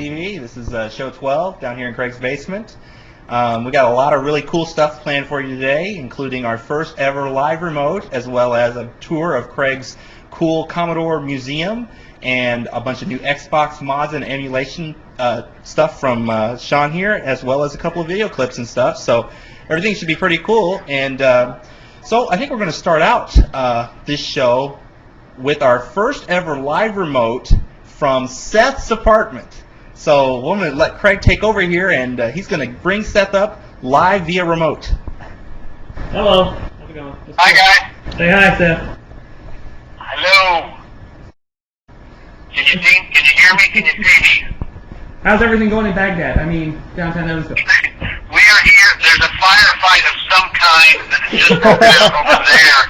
TV. This is show 12 down here in Craig's basement. We got a lot of really cool stuff planned for you today, including our first ever live remote, as well as a tour of Craig's cool Commodore museum, and a bunch of new Xbox mods and emulation stuff from Sean here, as well as a couple of video clips and stuff. So everything should be pretty cool. And so I think we're going to start out this show with our first ever live remote from Seth's apartment. So we're going to let Craig take over here, and he's going to bring Seth up live via remote. Hello. How's it going? Hi, guys. Say hi, Seth. Hello. Can you hear me? Can you see me? How's everything going in Baghdad? I mean, downtown Evansville. We are here. There's a firefight of some kind that has just broken out over there.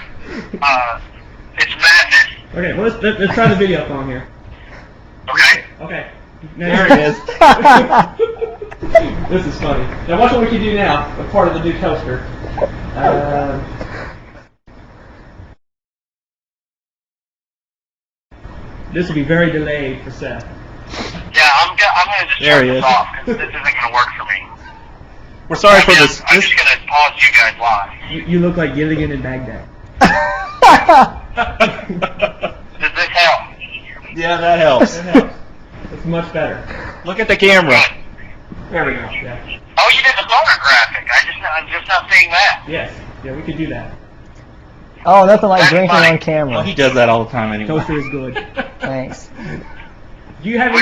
It's madness. Okay, well, let's try the video phone here. Okay. Okay. There it is. This is funny. Now watch what we can do now. A part of the new toaster. This will be very delayed for Seth. Yeah, I'm going to just turn this off because this isn't going to work for me. We're sorry for this. I'm just going to pause you guys live. You look like Gilligan in Baghdad. Does this help? Yeah, that helps. It helps. It's much better. Look at the camera. There we go. Yeah. Oh, you did the photographic. I'm just not seeing that. Yes. Yeah, we could do that. Oh, nothing like That's drinking funny. on camera. Well, he does that all the time anyway. Toaster is good. Thanks. Do you have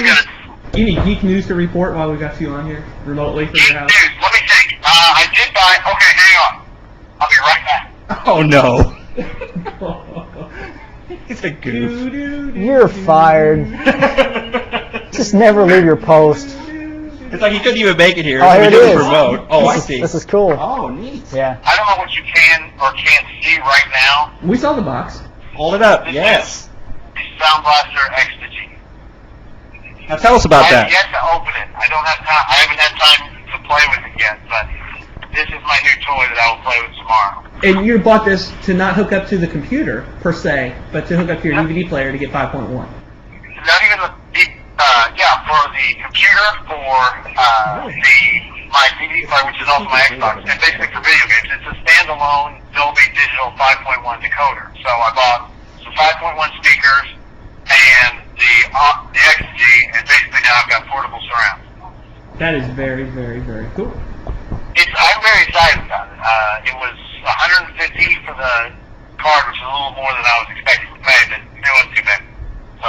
any geek news to report while we got you on here remotely from your house? Dude, let me think. I did buy... Okay, hang on. I'll be right back. Oh, no. He's a goof. You're fired. Just never leave your post. It's like he couldn't even make it here. Oh, so here we it did is. remote. Oh, I see. This is cool. Oh, neat. Yeah. I don't know what you can or can't see right now. We saw the box. Hold it up. This Yes. is the Sound Blaster Ecstasy. Now tell us about I have that. yet to open it. I don't have time. I haven't had time to play with it yet, but this is my new toy that I will play with tomorrow. And you bought this to not hook up to the computer, per se, but to hook up to your DVD player to get 5.1. Not even the for the computer, for my DVD player, which is also my Xbox, and basically for video games. It's a standalone Dolby Digital 5.1 decoder. So I bought some 5.1 speakers and the Ecstasy, and basically now I've got portable surround. That is very, very, very cool. I'm very excited about it. It was $150 for the card, which is a little more than I was expecting to pay, but it wasn't too bad. So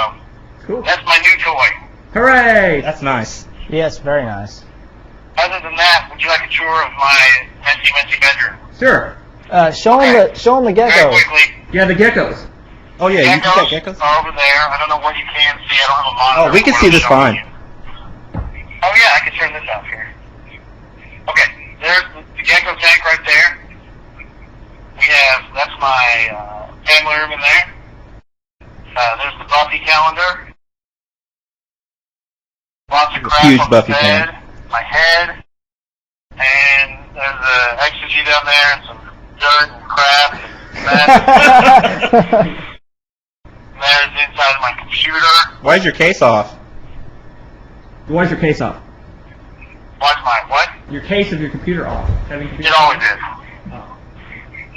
Cool. that's my new toy. Hooray! That's nice. Yes, very nice. Other than that, would you like a tour of my messy bedroom? Sure. Show them the Very geckos. quickly. Yeah, the geckos. Oh, yeah, you got geckos? Are over there. I don't know what you can see. I don't have a monitor. Oh, we can for see what this I'm showing fine. you. Oh, yeah, I can turn this off here. Okay, there's the gecko tank right there. That's my family room in there. There's the Buffy calendar. Lots of crap Huge on Buffy the bed, fan. my head, and there's the Ecstasy down there, and some dirt and crap. And there's inside of my computer. Why is your case off? Why's your case off? Why's my what? Your case of your computer off. Having computer It always is. Oh.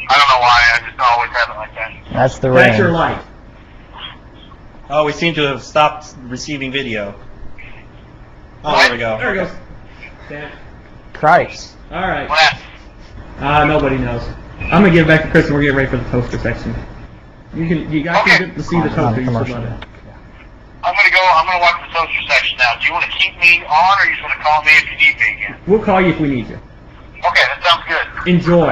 I don't know why. I just always have it like that. That's the That's your ring. light. Oh, we seem to have stopped receiving video. Oh, there we go. There it goes. Damn it. Christ. All right. What happened? Nobody knows. I'm gonna give it back to Chris and we're getting ready for the toaster section. You guys Okay. can get to see the toaster. You should love it. I'm gonna watch the toaster section now. Do you want to keep me on, or you just want to call me if you need me again? We'll call you if we need you. Okay, that sounds good. Enjoy.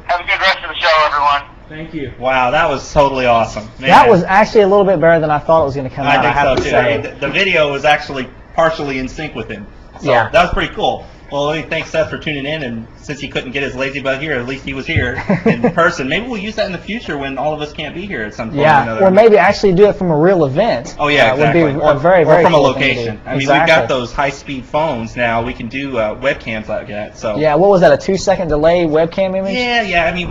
Have a good rest of the show, everyone. Thank you. Wow, that was totally awesome. Man. That was actually a little bit better than I thought it was going to come I out. think I have so to too. say. The video was actually partially in sync with him. So Yeah. that was pretty cool. Well, let me thank Seth for tuning in, and since he couldn't get his lazy butt here, at least he was here in person. Maybe we'll use that in the future when all of us can't be here at some point or Yeah, another. or maybe actually do it from a real event. Oh yeah, exactly. Would be or, a very, or very from cool a thing to do. location. I mean, we've Exactly. got those high-speed phones now. We can do webcams like that. So Yeah, what was that? A 2-second delay webcam image? yeah. I mean,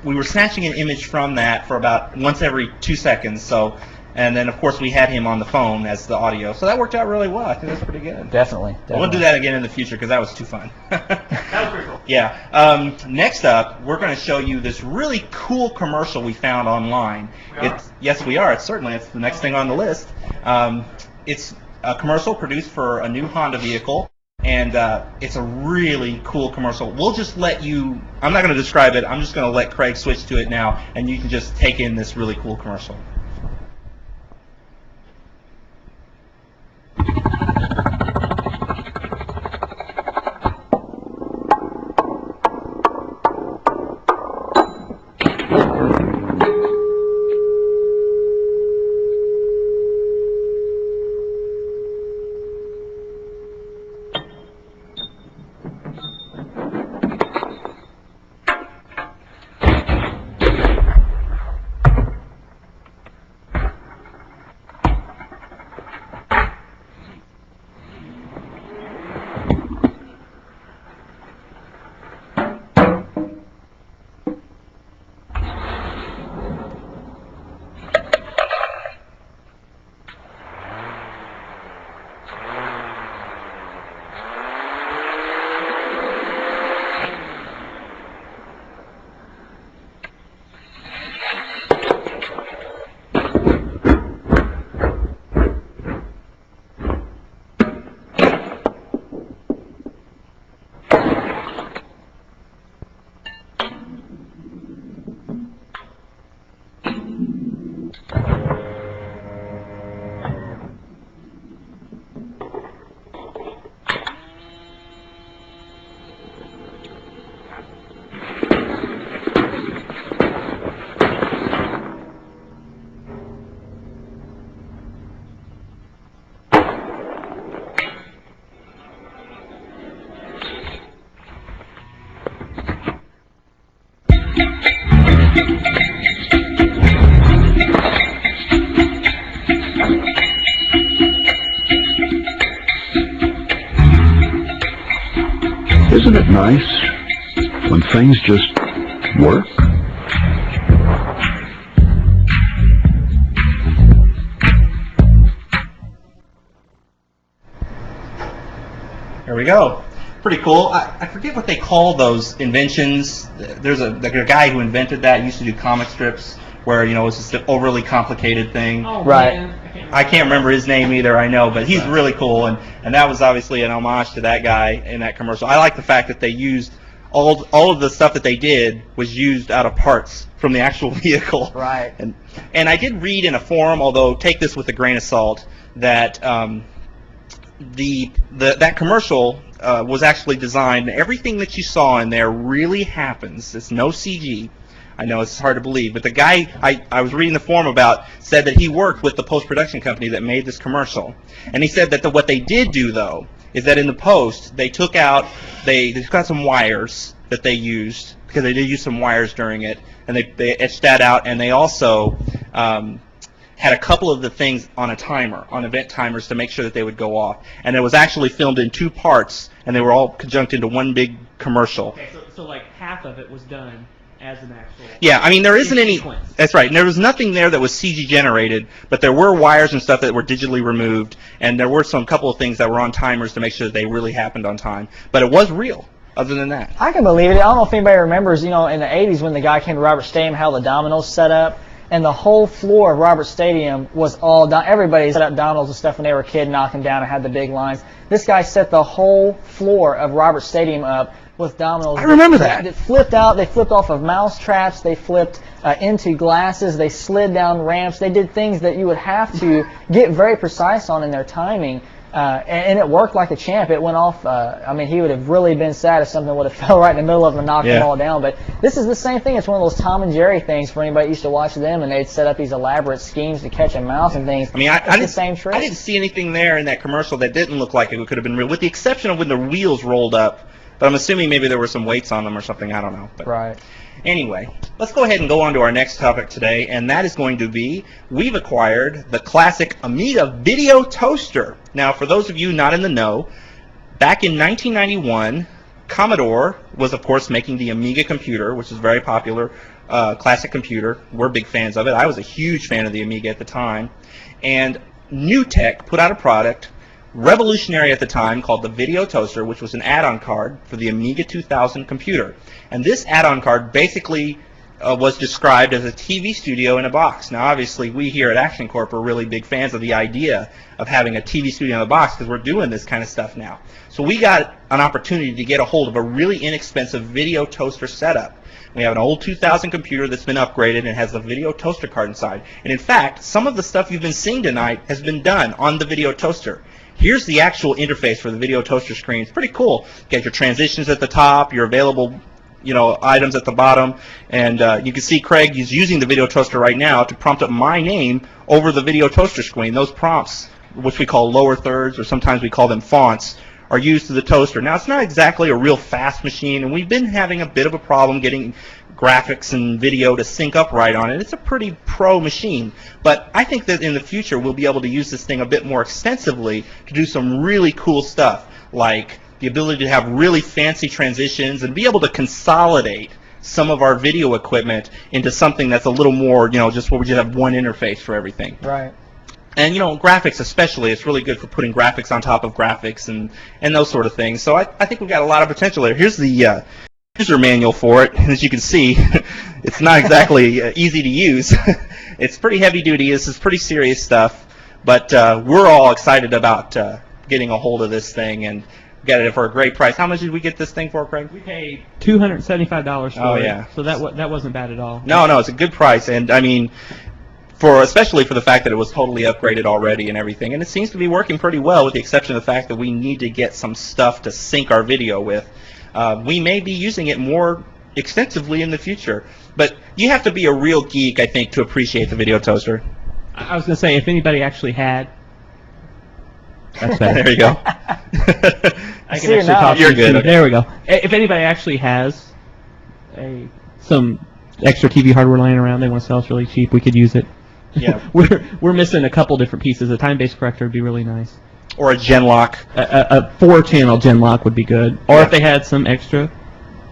we were snatching an image from that for about once every 2 seconds. So And then, of course, we had him on the phone as the audio. So that worked out really well. I think that's pretty good. Definitely. We'll do that again in the future because that was too fun. That was pretty cool. Yeah. Next up, we're going to show you this really cool commercial we found online. Yes, we are. It's the next thing on the list. It's a commercial produced for a new Honda vehicle. And it's a really cool commercial. We'll just let you, I'm not going to describe it, I'm just going to let Craig switch to it now, and you can just take in this really cool commercial. Isn't it nice when things just work? There we go. Pretty cool. I forget what they call those inventions. There's a guy who invented that. He used to do comic strips where, you know, it's just an overly complicated thing. Oh, Right. man. I can't remember his name either, I know, but he's really cool, and that was obviously an homage to that guy in that commercial. I like the fact that they used all of the stuff that they did was used out of parts from the actual vehicle. Right. And I did read in a forum, although take this with a grain of salt, that that commercial was actually designed, and everything that you saw in there really happens. It's no CG. I know it's hard to believe, but the guy I was reading the forum about said that he worked with the post-production company that made this commercial. And he said that what they did do, though, is that in the post, they took out some wires that they used, because they did use some wires during it, and they etched that out, and they also had a couple of the things on a timer, on event timers, to make sure that they would go off. And it was actually filmed in two parts, and they were all conjunct into one big commercial. Okay, so like half of it was done as an actual. Yeah, I mean, there isn't any. sequence. That's right. And there was nothing there that was CG generated, but there were wires and stuff that were digitally removed, and there were some couple of things that were on timers to make sure that they really happened on time. But it was real. Other than that, I can believe it. I don't know if anybody remembers, you know, in the 80s when the guy came to Robert Stadium, how the dominoes set up, and the whole floor of Robert Stadium was all done. Everybody set up dominoes and stuff when they were a kid, knocking down and had the big lines. This guy set the whole floor of Robert Stadium up with dominoes. I remember that. They flipped out. They flipped off of mouse traps. They flipped into glasses. They slid down ramps. They did things that you would have to get very precise on in their timing. And it worked like a champ. It went off. I mean, he would have really been sad if something would have fell right in the middle of them and knocked them all down. But this is the same thing. It's one of those Tom and Jerry things for anybody who used to watch them, and they'd set up these elaborate schemes to catch a mouse and things. I mean, It's the same trick. I didn't see anything there in that commercial that didn't look like it could have been real, with the exception of when the wheels rolled up. But I'm assuming maybe there were some weights on them or something. I don't know. But Right. Anyway, let's go ahead and go on to our next topic today, and that is going to be, we've acquired the classic Amiga video toaster. Now, for those of you not in the know, back in 1991, Commodore was, of course, making the Amiga computer, which is very popular classic computer. We're big fans of it. I was a huge fan of the Amiga at the time. And New Tech put out a product, revolutionary at the time, called the Video Toaster, which was an add-on card for the Amiga 2000 computer. And this add-on card basically was described as a TV studio in a box. Now, obviously, we here at actioncorp are really big fans of the idea of having a TV studio in a box because we're doing this kind of stuff now. So we got an opportunity to get a hold of a really inexpensive video toaster setup. We have an old 2000 computer that's been upgraded and has a video toaster card inside. And in fact, some of the stuff you've been seeing tonight has been done on the video toaster. Here's the actual interface for the video toaster screen. It's pretty cool. You got your transitions at the top, your available items at the bottom, and you can see Craig is using the video toaster right now to prompt up my name over the video toaster screen. Those prompts, which we call lower thirds, or sometimes we call them fonts, are used to the toaster. Now, it's not exactly a real fast machine, and we've been having a bit of a problem getting graphics and video to sync up right on it. It's a pretty pro machine, but I think that in the future we'll be able to use this thing a bit more extensively to do some really cool stuff, like the ability to have really fancy transitions and be able to consolidate some of our video equipment into something that's a little more, just where we just have one interface for everything. Right. And, graphics especially, it's really good for putting graphics on top of graphics and those sort of things. So I think we've got a lot of potential there. Here's the user manual for it. And as you can see, it's not exactly easy to use. It's pretty heavy duty. This is pretty serious stuff. But we're all excited about getting a hold of this thing and got it for a great price. How much did we get this thing for, Craig? We paid $275 for it. Yeah. So that wasn't bad at all. No, it's a good price. And, I mean, especially for the fact that it was totally upgraded already and everything. And it seems to be working pretty well, with the exception of the fact that we need to get some stuff to sync our video with. We may be using it more extensively in the future. But you have to be a real geek, I think, to appreciate the video toaster. I was going to say, if anybody actually had... That's better. There you go. I can actually talk. You're good. There we go. If anybody actually has some extra TV hardware lying around, they want to sell us really cheap, we could use it. Yeah. we're missing a couple different pieces. A time-based corrector would be really nice. Or a gen lock. A 4-channel gen lock would be good. Or if they had some extra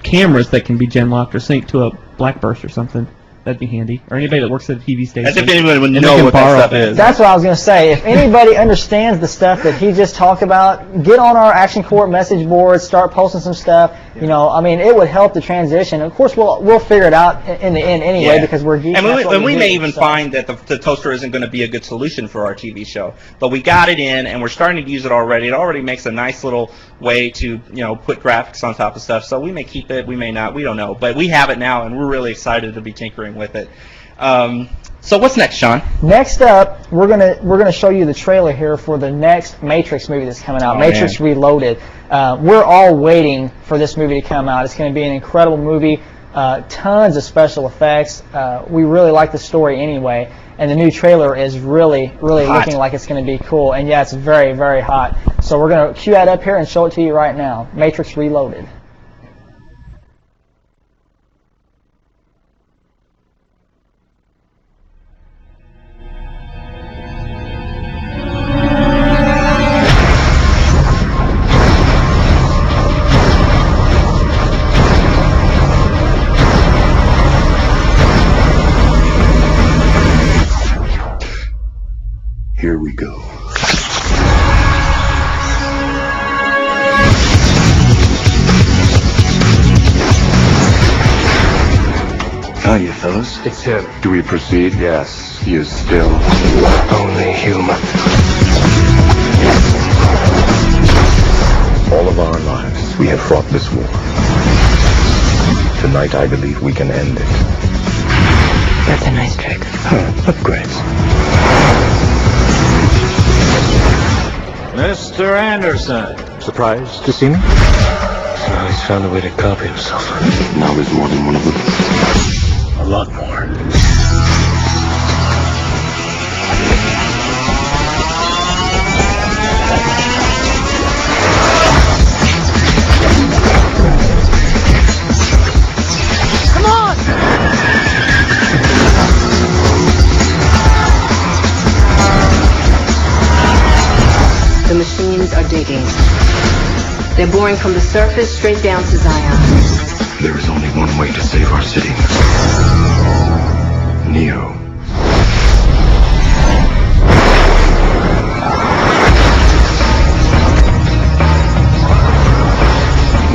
cameras that can be gen locked or synced to a Blackburst or something. That'd be handy. Or anybody that works at a TV station. As if anyone would know what that stuff is. That's what I was going to say. If anybody understands the stuff that he just talked about, get on our actioncorp message board, start posting some stuff. It would help the transition. Of course, we'll figure it out in the end anyway, because we're geeks. And we may even find that the toaster isn't going to be a good solution for our TV show. But we got it in, and we're starting to use it already. It already makes a nice little way to put graphics on top of stuff. So we may keep it, we may not, we don't know. But we have it now, and we're really excited to be tinkering with it. So what's next, Sean? Next up, we're gonna show you the trailer here for the next Matrix movie that's coming out, Matrix Reloaded. We're all waiting for this movie to come out. It's going to be an incredible movie, tons of special effects. We really like the story anyway, and the new trailer is really looking like it's going to be cool. And yeah, it's very, very hot. So we're going to cue that up here and show it to you right now. Matrix Reloaded. Here we go. Are you fellas? It's him. Do we proceed? Yes, he is still only human. All of our lives, we have fought this war. Tonight, I believe we can end it. That's a nice trick. Upgrades. Mr. Anderson. Surprised to see me? Now he's found a way to copy himself. Now there's more than one of them. A lot more. Come on! The machines are digging. They're boring from the surface straight down to Zion. There is only one way to save our city. Neo.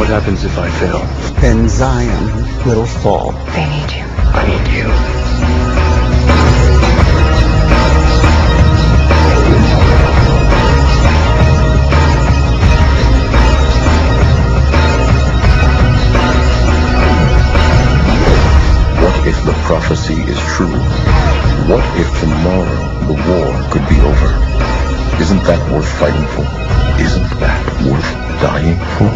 What happens if I fail? Then Zion will fall. They need you. I need you. What if the prophecy is true? What if tomorrow the war could be over? Isn't that worth fighting for? Isn't that worth dying for?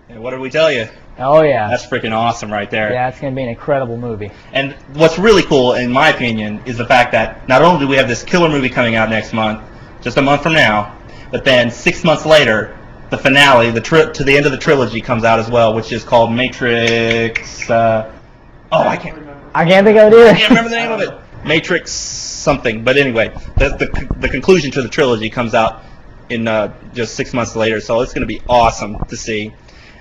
And what did we tell you? Oh yeah. That's freaking awesome right there. Yeah, it's going to be an incredible movie. And what's really cool, in my opinion, is the fact that not only do we have this killer movie coming out next month, just a month from now, but then 6 months later, the finale, to the end of the trilogy comes out as well, which is called Matrix. I can't remember. I can't think of it either. I can't remember the name of it. Matrix something. But anyway, the conclusion to the trilogy comes out in just 6 months later, so it's going to be awesome to see.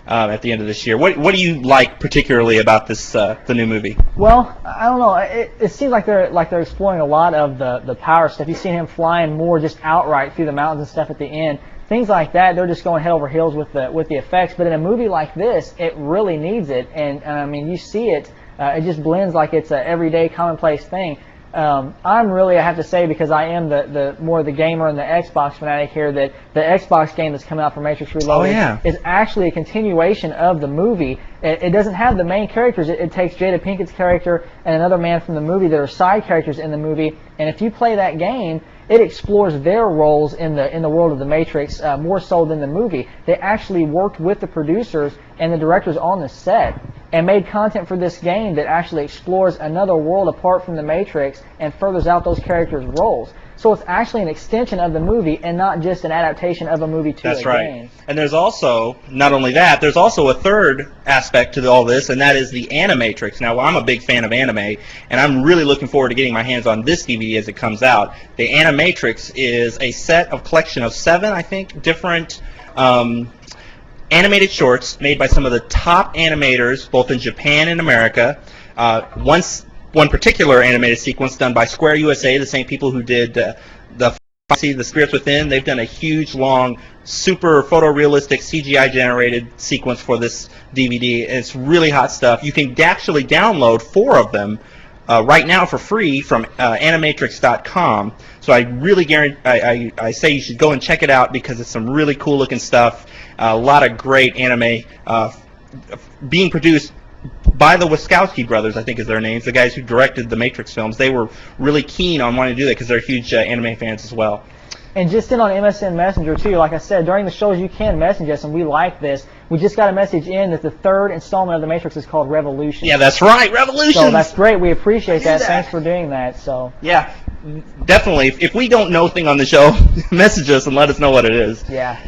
At the end of this year. What do you like particularly about this the new movie? Well, I don't know. It seems like they're exploring a lot of the power stuff. You've seen him flying more just outright through the mountains and stuff at the end. Things like that, they're just going head over heels with the effects. But in a movie like this, it really needs it. And I mean, you see it. It just blends like it's an everyday commonplace thing. I'm really, I have to say, because I am the more the gamer and the Xbox fanatic here, that the Xbox game that's coming out for Matrix Reloaded is actually a continuation of the movie. It doesn't have the main characters. It takes Jada Pinkett's character and another man from the movie that are side characters in the movie. And if you play that game, it explores their roles in the world of the Matrix more so than the movie. They actually worked with the producers and the directors on the set and made content for this game that actually explores another world apart from the Matrix and furthers out those characters' roles. So it's actually an extension of the movie and not just an adaptation of a movie to a game. That's right. And there's also, not only that, there's also a third aspect to all this, and that is the Animatrix. Now, I'm a big fan of anime, and I'm really looking forward to getting my hands on this DVD as it comes out. The Animatrix is a collection of 7, I think, different animated shorts made by some of the top animators, both in Japan and America. One particular animated sequence done by Square USA, the same people who did the Spirits Within. They've done a huge, long, super photorealistic CGI-generated sequence for this DVD, and it's really hot stuff. You can actually download 4 of them right now for free from Animatrix.com. So I really guarantee, I say you should go and check it out because it's some really cool-looking stuff. A lot of great anime being produced by the Wachowski brothers, I think is their names, the guys who directed the Matrix films. They were really keen on wanting to do that because they're huge anime fans as well. And just in on MSN Messenger, too, like I said, during the shows you can message us, and we like this. We just got a message in that the 3rd installment of The Matrix is called Revolution. Yeah, that's right, Revolution! So that's great. We appreciate that. Thanks for doing that. So yeah, definitely. If we don't know a thing on the show, message us and let us know what it is. Yeah.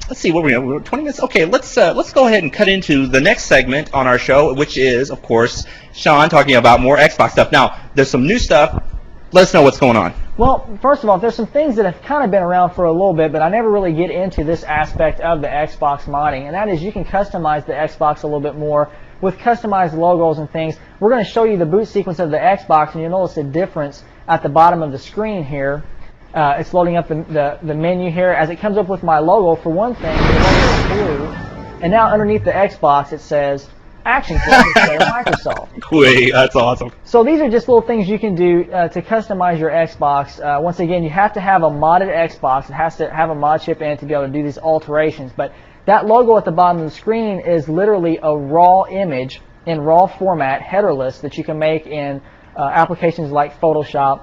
Let's see, what we're 20 minutes? Okay, let's go ahead and cut into the next segment on our show, which is, of course, Sean talking about more Xbox stuff. Now, there's some new stuff. Let us know what's going on. Well, first of all, there's some things that have kind of been around for a little bit, but I never really get into this aspect of the Xbox modding, and that is you can customize the Xbox a little bit more with customized logos and things. We're going to show you the boot sequence of the Xbox, and you'll notice a difference at the bottom of the screen here. It's loading up the menu here. As it comes up with my logo, for one thing, the logo is blue, and now underneath the Xbox it says actioncorp instead of Microsoft. Wait, that's awesome. So these are just little things you can do to customize your Xbox. Once again, you have to have a modded Xbox. It has to have a mod chip in it to be able to do these alterations. But that logo at the bottom of the screen is literally a raw image in raw format, headerless, that you can make in applications like Photoshop.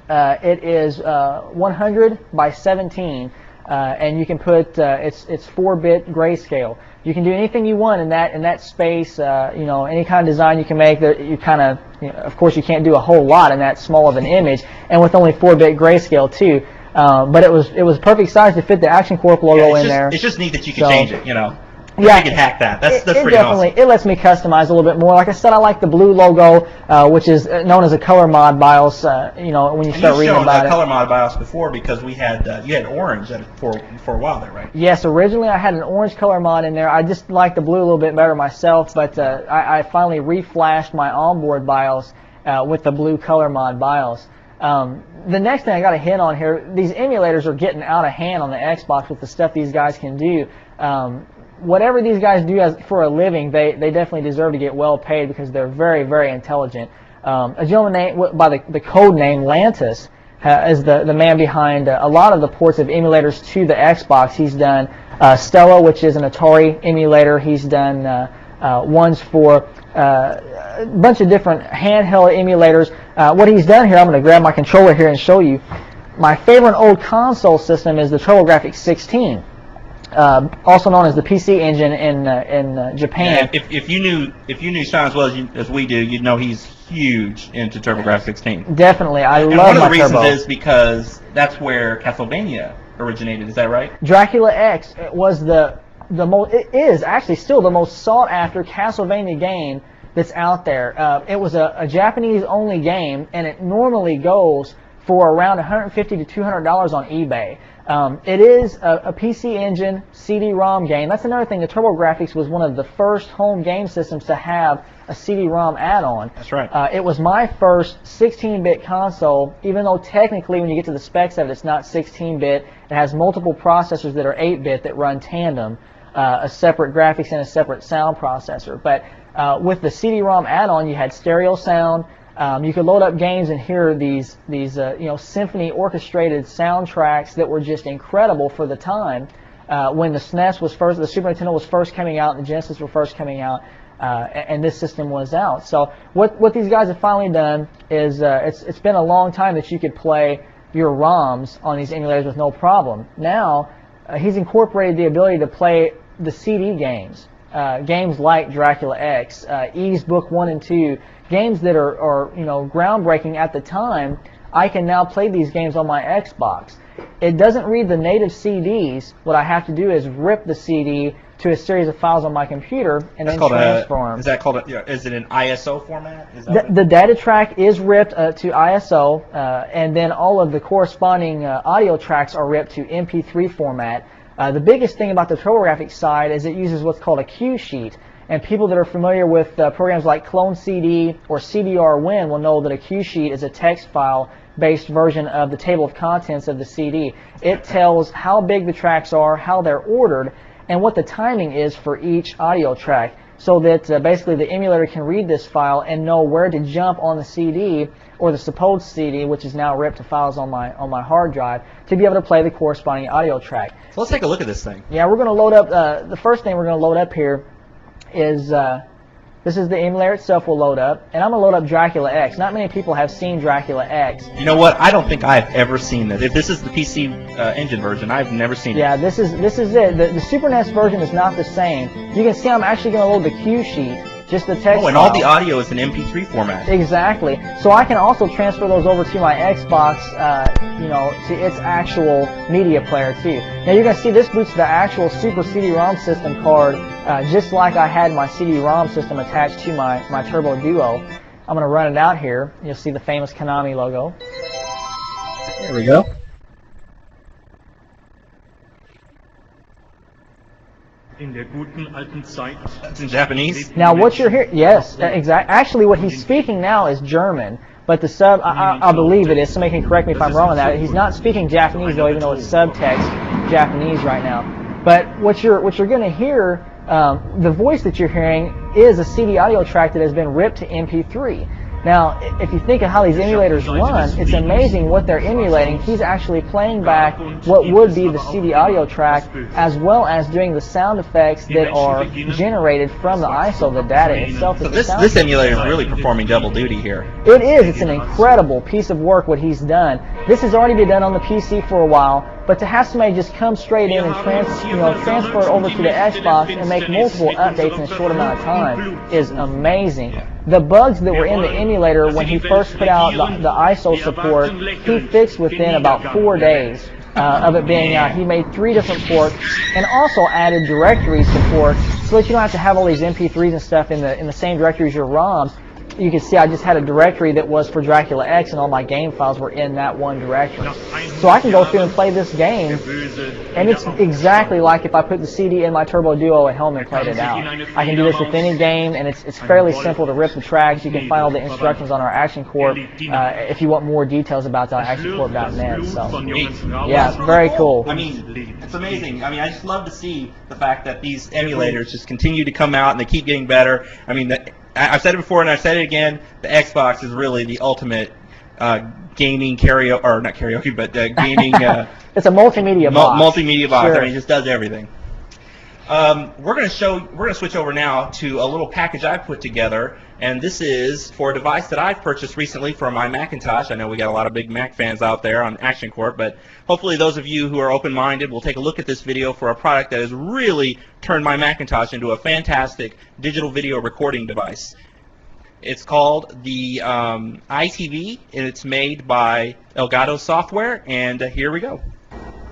It is 100 by 17, and you can put it's 4-bit grayscale. You can do anything you want in that space. Any kind of design you can make. That you kind of, of course, you can't do a whole lot in that small of an image, and with only 4-bit grayscale too. But it was perfect size to fit the actioncorp logo in there. It's just neat that you can change it. Yeah, you can hack that. That's pretty definitely, awesome. It lets me customize a little bit more. Like I said, I like the blue logo, which is known as a color mod BIOS. You know, when you start reading about it. You've shown color mod BIOS before because we had you had orange for a while there, right? Yes, originally I had an orange color mod in there. I just like the blue a little bit better myself, but I finally reflashed my onboard BIOS with the blue color mod BIOS. The next thing I got to hit on here, these emulators are getting out of hand on the Xbox with the stuff these guys can do. Whatever these guys do for a living, they definitely deserve to get well paid because they're very, very intelligent. A gentleman by the code name Lantis is the man behind a lot of the ports of emulators to the Xbox. He's done Stella, which is an Atari emulator. He's done ones for a bunch of different handheld emulators. What he's done here, I'm going to grab my controller here and show you. My favorite old console system is the TurboGrafx 16. Also known as the PC Engine in Japan. Yeah, if you knew Sean as well as we do, you'd know he's huge into TurboGrafx 16. Definitely, I love my One of the reasons Turbo. is because that's where Castlevania originated. Is that right? Dracula X was the most. It is actually still the most sought after Castlevania game that's out there. It was a Japanese only game, and it normally goes for around $150 to $200 on eBay. It is a PC Engine CD-ROM game. That's another thing. The TurboGrafx was one of the first home game systems to have a CD-ROM add-on. That's right. It was my first 16-bit console, even though technically when you get to the specs of it, it's not 16-bit. It has multiple processors that are 8-bit that run tandem, a separate graphics and a separate sound processor. But with the CD-ROM add-on, you had stereo sound. You could load up games and hear these symphony orchestrated soundtracks that were just incredible for the time. When the SNES was first, the Super Nintendo was first coming out, and the Genesis were first coming out, and this system was out. So what these guys have finally done is it's been a long time that you could play your ROMs on these emulators with no problem. Now he's incorporated the ability to play the CD games. Games like Dracula X, Ys Book 1 and 2, games that are groundbreaking at the time. I can now play these games on my Xbox. It doesn't read the native CDs. What I have to do is rip the CD to a series of files on my computer and then transform. Is that called is it an ISO format? The data track is ripped to ISO, and then all of the corresponding audio tracks are ripped to MP3 format. The biggest thing about the TurboGrafx side is it uses what's called a Q sheet, and people that are familiar with programs like Clone CD or CDR-Win will know that a Q sheet is a text file based version of the table of contents of the CD. It tells how big the tracks are, how they're ordered, and what the timing is for each audio track, so that basically the emulator can read this file and know where to jump on the CD or the supposed CD, which is now ripped to files on my hard drive, to be able to play the corresponding audio track. So let's take a look at this thing. Yeah, we're going to load up, the first thing we're going to load up here is, this is the emulator itself will load up, and I'm going to load up Dracula X. Not many people have seen Dracula X. You know what? I don't think I've ever seen this. If this is the PC Engine version, I've never seen it. Yeah, this is it. The Super NES version is not the same. You can see I'm actually going to load the Q sheet, just the text Oh, and file. all the audio is in MP3 format. Exactly. So I can also transfer those over to my Xbox, to its actual media player too. Now you're going to see this boots the actual Super CD-ROM system card, just like I had my CD-ROM system attached to my Turbo Duo. I'm going to run it out here. You'll see the famous Konami logo. There we go. That's in Japanese. Now what you're hearing, yes, exactly. Actually, what he's speaking now is German, but the sub, I believe it is. Somebody can correct me if I'm wrong on that. He's not speaking Japanese though, even though it's subtext Japanese right now. But what you're going to hear, the voice that you're hearing is a CD audio track that has been ripped to MP3. Now, if you think of how these emulators run, it's amazing what they're emulating. He's actually playing back what would be the CD audio track, as well as doing the sound effects that are generated from the ISO, the data itself. So this emulator is really performing double duty here. It is. It's an incredible piece of work what he's done. This has already been done on the PC for a while, but to have somebody just come straight in and transfer it over to the Xbox and make multiple updates in a short amount of time is amazing. The bugs that were in the emulator when he first put out the ISO support, he fixed within about 4 days. of it being out. He made 3 different ports and also added directory support so that you don't have to have all these MP3s and stuff in the same directory as your ROMs. You can see I just had a directory that was for Dracula X, and all my game files were in that one directory. So I can go through and play this game, and it's exactly like if I put the CD in my Turbo Duo at home and played it out. I can do this with any game, and it's fairly simple to rip the tracks. You can find all the instructions on our actioncorp. If you want more details about that, actioncorp.net. So, yeah, very cool. I mean, it's amazing. I mean, I just love to see the fact that these emulators just continue to come out and they keep getting better. I mean, I've said it before and I've said it again, the Xbox is really the ultimate gaming karaoke, or not karaoke, but gaming... it's a multimedia box. Multimedia box. Sure. I mean, it just does everything. We're going to switch over now to a little package I put together, and this is for a device that I've purchased recently for my Macintosh. I know we got a lot of big Mac fans out there on ActionCorp, but hopefully those of you who are open-minded will take a look at this video for a product that has really turned my Macintosh into a fantastic digital video recording device. It's called the ITV, and it's made by Elgato Software, and here we go.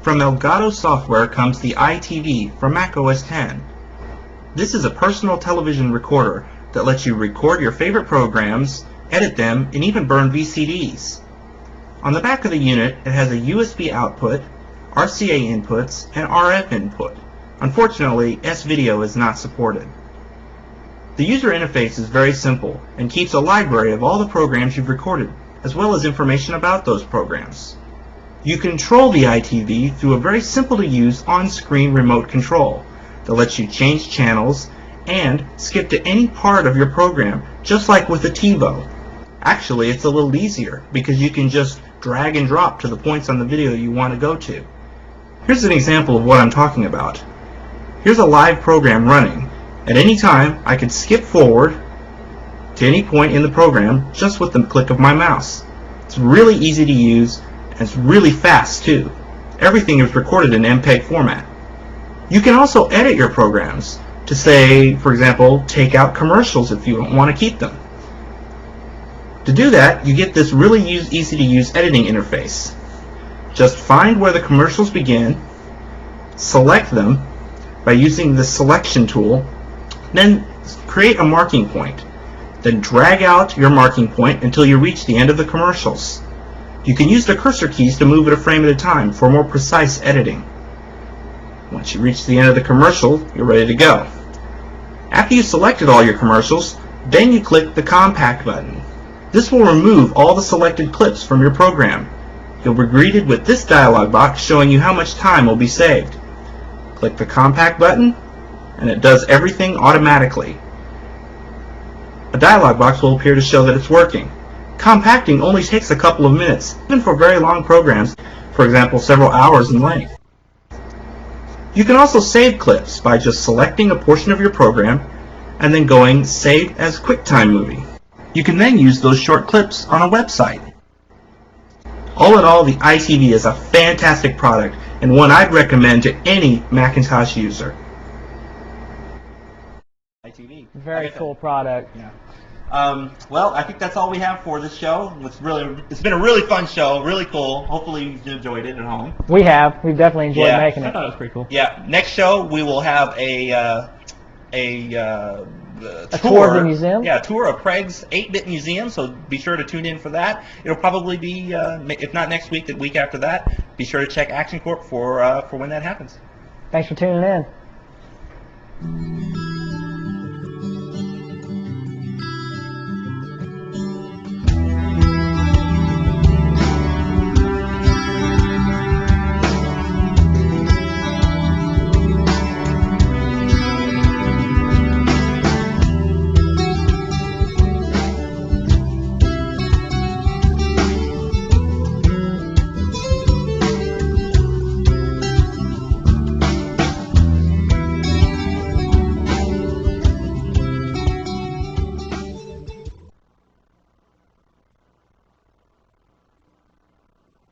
From Elgato Software comes the ITV for Mac OS X. This is a personal television recorder that lets you record your favorite programs, edit them, and even burn VCDs. On the back of the unit, it has a USB output, RCA inputs, and RF input. Unfortunately, S-Video is not supported. The user interface is very simple and keeps a library of all the programs you've recorded, as well as information about those programs. You control the ITV through a very simple-to-use on-screen remote control that lets you change channels and skip to any part of your program, just like with a TiVo. Actually, it's a little easier because you can just drag and drop to the points on the video you want to go to. Here's an example of what I'm talking about. Here's a live program running. At any time, I could skip forward to any point in the program just with the click of my mouse. It's really easy to use, and it's really fast too. Everything is recorded in MPEG format. You can also edit your programs to, say, for example, take out commercials if you don't want to keep them. To do that, you get this really easy to use editing interface. Just find where the commercials begin, select them by using the selection tool, then create a marking point. Then drag out your marking point until you reach the end of the commercials. You can use the cursor keys to move it a frame at a time for more precise editing. Once you reach the end of the commercial, you're ready to go. After you've selected all your commercials, then you click the compact button. This will remove all the selected clips from your program. You'll be greeted with this dialog box showing you how much time will be saved. Click the compact button, and it does everything automatically. A dialog box will appear to show that it's working. Compacting only takes a couple of minutes, even for very long programs, for example, several hours in length. You can also save clips by just selecting a portion of your program and then going Save as QuickTime Movie. You can then use those short clips on a website. All in all, the ITV is a fantastic product and one I'd recommend to any Macintosh user. ITV. Very cool product. Yeah. Well, I think that's all we have for this show. It's been a really fun show, really cool. Hopefully you enjoyed it at home. We have. We've definitely enjoyed making it. I thought it was pretty cool. Yeah. Next show we will have a tour of the museum? Yeah, a tour of Craig's 8-bit museum, so be sure to tune in for that. It'll probably be, if not next week, the week after that. Be sure to check ActionCorp for when that happens. Thanks for tuning in.